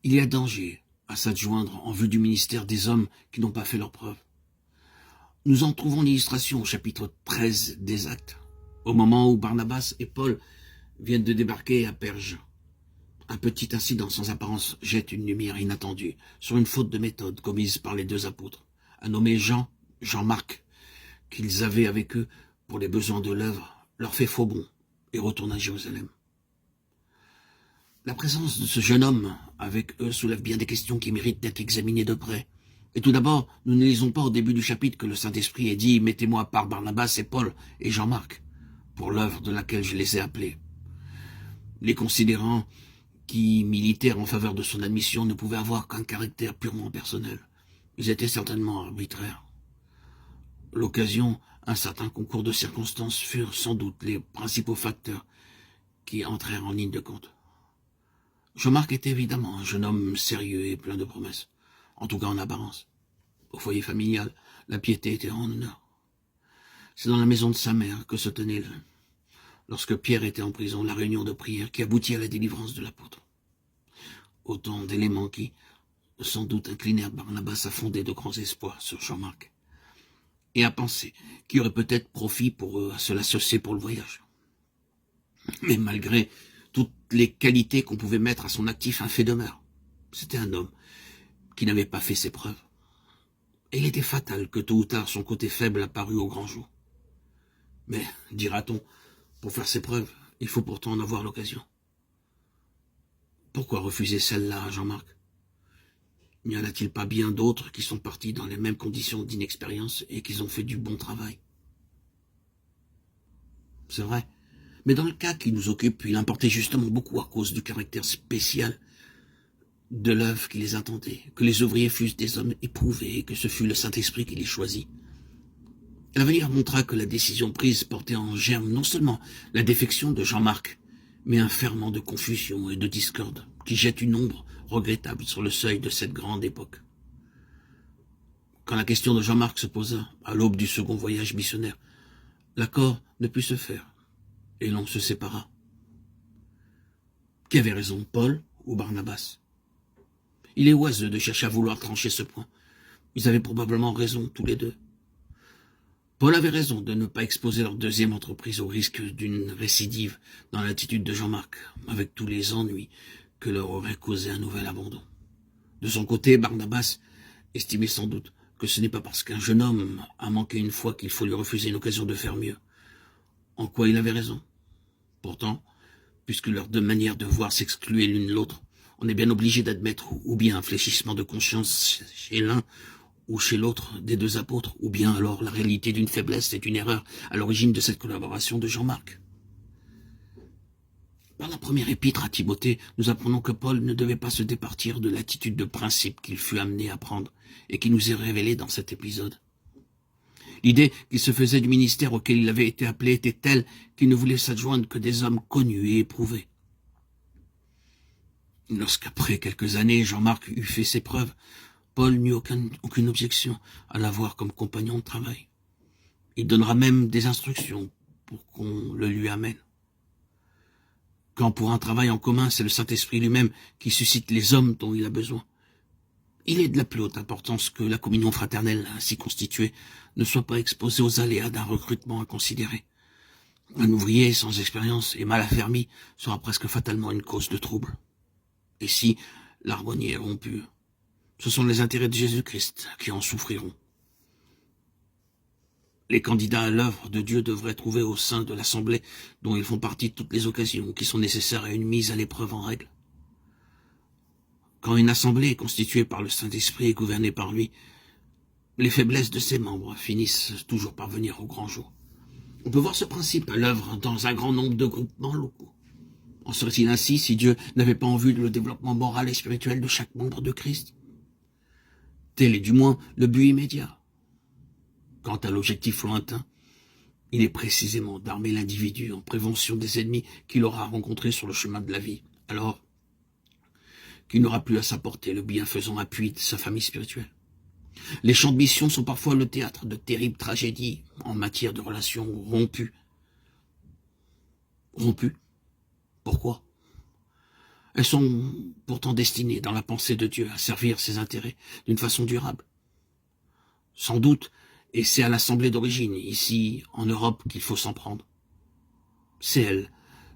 Il y a danger à s'adjoindre en vue du ministère des hommes qui n'ont pas fait leurs preuves. Nous en trouvons l'illustration au chapitre 13 des Actes, au moment où Barnabas et Paul viennent de débarquer à Perge. Un petit incident sans apparence jette une lumière inattendue sur une faute de méthode commise par les deux apôtres, un nommé Jean-Marc, qu'ils avaient avec eux pour les besoins de l'œuvre, leur fait faux bond et retourne à Jérusalem. La présence de ce jeune homme avec eux soulève bien des questions qui méritent d'être examinées de près. Et tout d'abord, nous ne lisons pas au début du chapitre que le Saint-Esprit ait dit « Mettez-moi à part Barnabas et Paul et Jean-Marc pour l'œuvre de laquelle je les ai appelés ». Les considérants qui militèrent en faveur de son admission ne pouvaient avoir qu'un caractère purement personnel. Ils étaient certainement arbitraires. L'occasion, un certain concours de circonstances furent sans doute les principaux facteurs qui entrèrent en ligne de compte. Jean-Marc était évidemment un jeune homme sérieux et plein de promesses, en tout cas en apparence. Au foyer familial, la piété était en honneur. C'est dans la maison de sa mère que se tenait, lorsque Pierre était en prison, la réunion de prière qui aboutit à la délivrance de l'apôtre. Autant d'éléments qui, sans doute, inclinèrent Barnabas à fonder de grands espoirs sur Jean-Marc, et à penser qu'il y aurait peut-être profit pour eux à se l'associer pour le voyage. Mais malgré toutes les qualités qu'on pouvait mettre à son actif, un fait demeure. C'était un homme qui n'avait pas fait ses preuves. Et il était fatal que tôt ou tard son côté faible apparût au grand jour. Mais, dira-t-on, pour faire ses preuves, il faut pourtant en avoir l'occasion. Pourquoi refuser celle-là à Jean-Marc? N'y en a-t-il pas bien d'autres qui sont partis dans les mêmes conditions d'inexpérience et qui ont fait du bon travail? C'est vrai. Mais dans le cas qui nous occupe, il importait justement beaucoup à cause du caractère spécial de l'œuvre qui les attendait, que les ouvriers fussent des hommes éprouvés et que ce fut le Saint-Esprit qui les choisit. L'avenir montra que la décision prise portait en germe non seulement la défection de Jean-Marc, mais un ferment de confusion et de discorde qui jette une ombre regrettable sur le seuil de cette grande époque. Quand la question de Jean-Marc se posa, à l'aube du second voyage missionnaire, l'accord ne put se faire, et l'on se sépara. Qui avait raison, Paul ou Barnabas? Il est oiseux de chercher à vouloir trancher ce point. Ils avaient probablement raison, tous les deux. Paul avait raison de ne pas exposer leur deuxième entreprise au risque d'une récidive dans l'attitude de Jean-Marc, avec tous les ennuis que leur aurait causé un nouvel abandon. De son côté, Barnabas estimait sans doute que ce n'est pas parce qu'un jeune homme a manqué une fois qu'il faut lui refuser une occasion de faire mieux. En quoi il avait raison. Pourtant, puisque leurs deux manières de voir s'excluaient l'une l'autre, on est bien obligé d'admettre ou bien un fléchissement de conscience chez l'un ou chez l'autre des deux apôtres, ou bien alors la réalité d'une faiblesse et d'une erreur à l'origine de cette collaboration de Jean-Marc. Par la première épître à Timothée, nous apprenons que Paul ne devait pas se départir de l'attitude de principe qu'il fut amené à prendre et qui nous est révélée dans cet épisode. L'idée qu'il se faisait du ministère auquel il avait été appelé était telle qu'il ne voulait s'adjoindre que des hommes connus et éprouvés. Lorsqu'après quelques années, Jean-Marc eut fait ses preuves, Paul n'eut aucune objection à l'avoir comme compagnon de travail. Il donnera même des instructions pour qu'on le lui amène. Quand pour un travail en commun, c'est le Saint-Esprit lui-même qui suscite les hommes dont il a besoin. Il est de la plus haute importance que la communion fraternelle ainsi constituée ne soit pas exposée aux aléas d'un recrutement inconsidéré. Un ouvrier sans expérience et mal affermi sera presque fatalement une cause de trouble. Et si l'harmonie est rompue, ce sont les intérêts de Jésus-Christ qui en souffriront. Les candidats à l'œuvre de Dieu devraient trouver au sein de l'Assemblée, dont ils font partie, toutes les occasions qui sont nécessaires à une mise à l'épreuve en règle. Quand une assemblée est constituée par le Saint-Esprit et gouvernée par lui, les faiblesses de ses membres finissent toujours par venir au grand jour. On peut voir ce principe à l'œuvre dans un grand nombre de groupements locaux. En serait-il ainsi si Dieu n'avait pas en vue le développement moral et spirituel de chaque membre de Christ? Tel est du moins le but immédiat. Quant à l'objectif lointain, il est précisément d'armer l'individu en prévention des ennemis qu'il aura rencontrés sur le chemin de la vie, alors qu'il n'aura plus à sa portée le bienfaisant appui de sa famille spirituelle. Les champs de mission sont parfois le théâtre de terribles tragédies en matière de relations rompues. Rompues? Pourquoi? Elles sont pourtant destinées, dans la pensée de Dieu, à servir ses intérêts d'une façon durable. Sans doute, et c'est à l'Assemblée d'origine, ici en Europe, qu'il faut s'en prendre. C'est elle,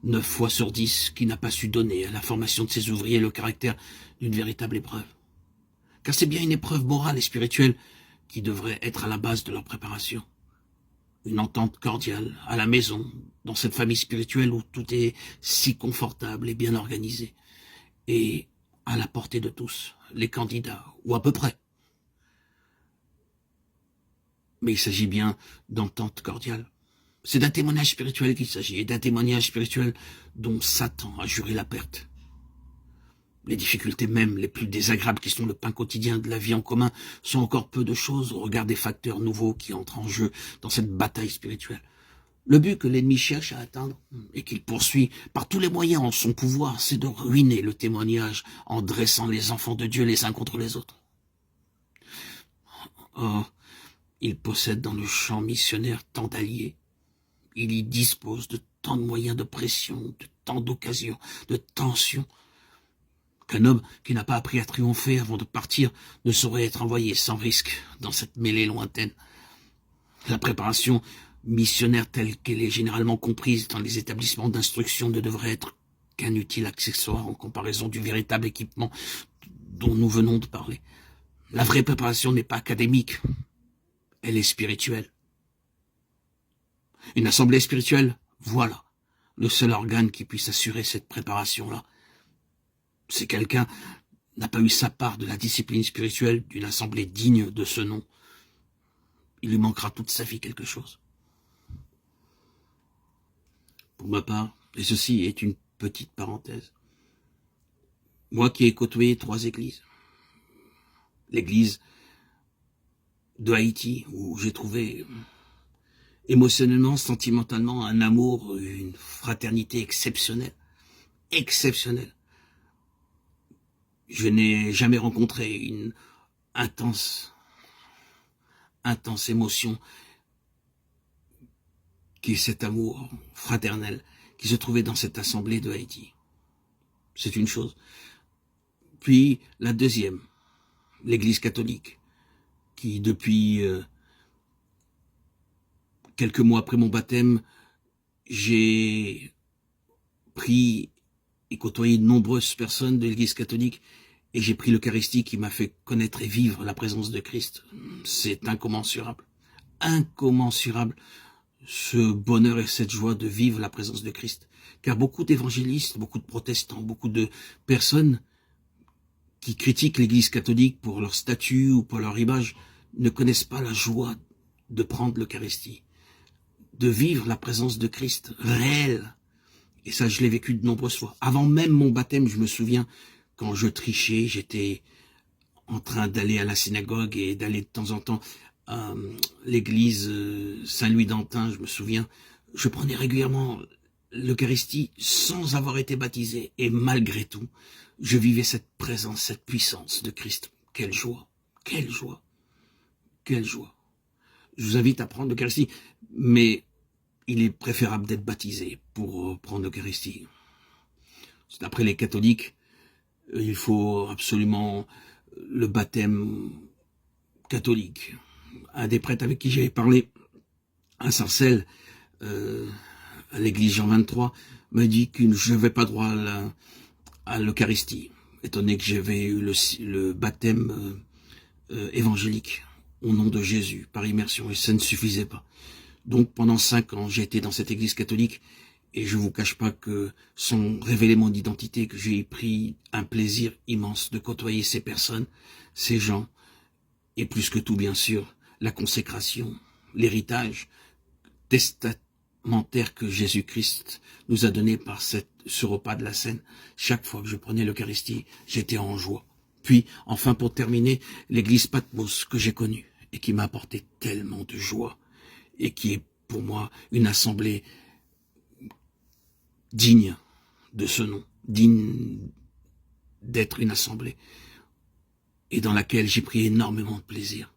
9 fois sur 10, qui n'a pas su donner à la formation de ses ouvriers le caractère d'une véritable épreuve. Car c'est bien une épreuve morale et spirituelle qui devrait être à la base de leur préparation. Une entente cordiale, à la maison, dans cette famille spirituelle où tout est si confortable et bien organisé, et à la portée de tous, les candidats, ou à peu près. Mais il s'agit bien d'entente cordiale. C'est d'un témoignage spirituel qu'il s'agit, et d'un témoignage spirituel dont Satan a juré la perte. Les difficultés même les plus désagréables qui sont le pain quotidien de la vie en commun sont encore peu de choses au regard des facteurs nouveaux qui entrent en jeu dans cette bataille spirituelle. Le but que l'ennemi cherche à atteindre et qu'il poursuit par tous les moyens en son pouvoir, c'est de ruiner le témoignage en dressant les enfants de Dieu les uns contre les autres. Or, il possède dans le champ missionnaire tant d'alliés. Il y dispose de tant de moyens de pression, de tant d'occasions, de tensions, qu'un homme qui n'a pas appris à triompher avant de partir ne saurait être envoyé sans risque dans cette mêlée lointaine. La préparation missionnaire telle qu'elle est généralement comprise dans les établissements d'instruction ne devrait être qu'un utile accessoire en comparaison du véritable équipement dont nous venons de parler. La vraie préparation n'est pas académique, elle est spirituelle. Une assemblée spirituelle, voilà le seul organe qui puisse assurer cette préparation-là. Si quelqu'un n'a pas eu sa part de la discipline spirituelle d'une assemblée digne de ce nom, il lui manquera toute sa vie quelque chose. Pour ma part, et ceci est une petite parenthèse, moi qui ai côtoyé 3 églises, l'église de Haïti, où j'ai trouvé émotionnellement, sentimentalement, un amour, une fraternité exceptionnelle. Je n'ai jamais rencontré une intense émotion qui est cet amour fraternel qui se trouvait dans cette assemblée de Haïti. C'est une chose. Puis la deuxième, l'église catholique, qui depuis quelques mois après mon baptême, j'ai pris et côtoyé de nombreuses personnes de l'église catholique et j'ai pris l'Eucharistie qui m'a fait connaître et vivre la présence de Christ. C'est incommensurable. Incommensurable ce bonheur et cette joie de vivre la présence de Christ. Car beaucoup d'évangélistes, beaucoup de protestants, beaucoup de personnes qui critiquent l'église catholique pour leur statut ou pour leur image ne connaissent pas la joie de prendre l'Eucharistie, de vivre la présence de Christ réelle. Et ça, je l'ai vécu de nombreuses fois. Avant même mon baptême, je me souviens, quand je trichais, j'étais en train d'aller à la synagogue et d'aller de temps en temps à l'église Saint-Louis d'Antin, je me souviens, je prenais régulièrement l'Eucharistie sans avoir été baptisé. Et malgré tout, je vivais cette présence, cette puissance de Christ. Quelle joie, quelle joie, quelle joie. Je vous invite à prendre l'Eucharistie, mais il est préférable d'être baptisé pour prendre l'Eucharistie. D'après les catholiques, il faut absolument le baptême catholique. Un des prêtres avec qui j'avais parlé à Sarcelles, à l'église Jean 23, m'a dit que je n'avais pas droit à l'Eucharistie, étant donné que j'avais eu le baptême évangélique au nom de Jésus, par immersion, et ça ne suffisait pas. Donc pendant 5 ans, j'ai été dans cette église catholique, et je vous cache pas que sans révéler mon identité, que j'ai pris un plaisir immense de côtoyer ces personnes, ces gens, et plus que tout bien sûr, la consécration, l'héritage testamentaire que Jésus-Christ nous a donné par ce repas de la Seine. Chaque fois que je prenais l'Eucharistie, j'étais en joie. Puis, enfin pour terminer, l'église Patmos que j'ai connue, et qui m'a apporté tellement de joie, et qui est pour moi une assemblée digne de ce nom, digne d'être une assemblée, et dans laquelle j'ai pris énormément de plaisir.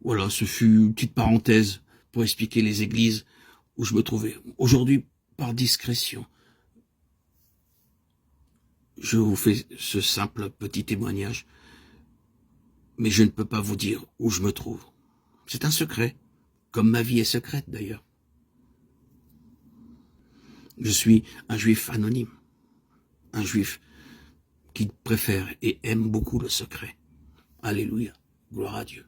Voilà, ce fut une petite parenthèse pour expliquer les églises où je me trouvais. Aujourd'hui, par discrétion, je vous fais ce simple petit témoignage, mais je ne peux pas vous dire où je me trouve. C'est un secret, comme ma vie est secrète d'ailleurs. Je suis un juif anonyme, un juif qui préfère et aime beaucoup le secret. Alléluia, gloire à Dieu.